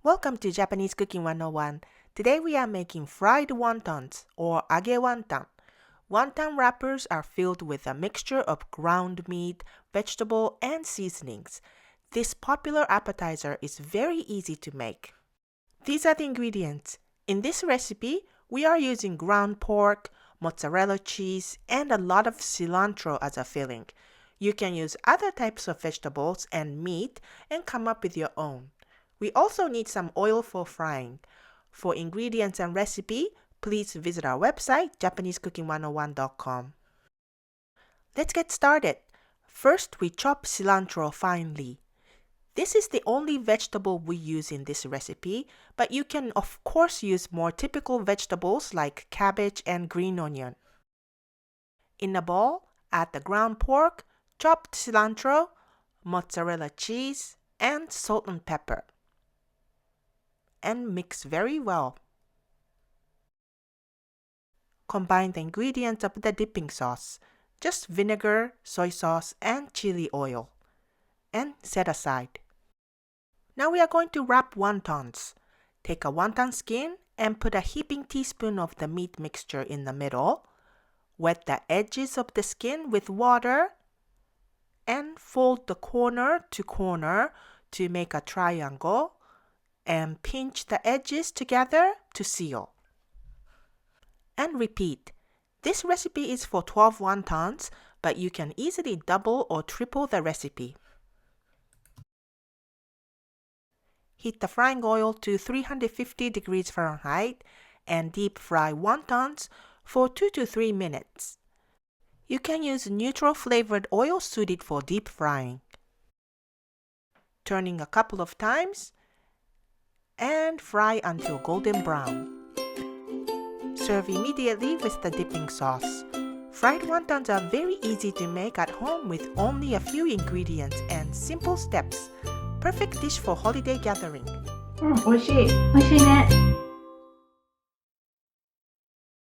Welcome to Japanese Cooking 101. Today we are making fried wontons or Agen Wanton. Wonton wrappers are filled with a mixture of ground meat, vegetable, and seasonings. This popular appetizer is very easy to make. These are the ingredients. In this recipe, we are using ground pork, mozzarella cheese, and a lot of cilantro as a filling. You can use other types of vegetables and meat and come up with your own. We also need some oil for frying. For ingredients and recipe, please visit our website, JapaneseCooking101.com. Let's get started. First, we chop cilantro finely. This is the only vegetable we use in this recipe, but you can of course use more typical vegetables like cabbage and green onion. In a bowl, add the ground pork, chopped cilantro, mozzarella cheese, and salt and pepper. And mix very well. Combine the ingredients of the dipping sauce, just vinegar, soy sauce, and chili oil, and set aside. Now we are going to wrap wontons. Take a wonton skin and put a heaping teaspoon of the meat mixture in the middle. Wet the edges of the skin with water and fold the corner to corner to make a triangle and pinch the edges together to seal. And repeat. This recipe is for 12 wontons, but you can easily double or triple the recipe. Heat the frying oil to 350 degrees Fahrenheit and deep fry wontons for 2 to 3 minutes. You can use neutral flavored oil suited for deep frying. Turning a couple of times and fry until golden brown. Serve immediately with the dipping sauce. Fried wontons are very easy to make at home with only a few ingredients and simple steps. Perfect dish for holiday gathering. 美味しい。美味しいね。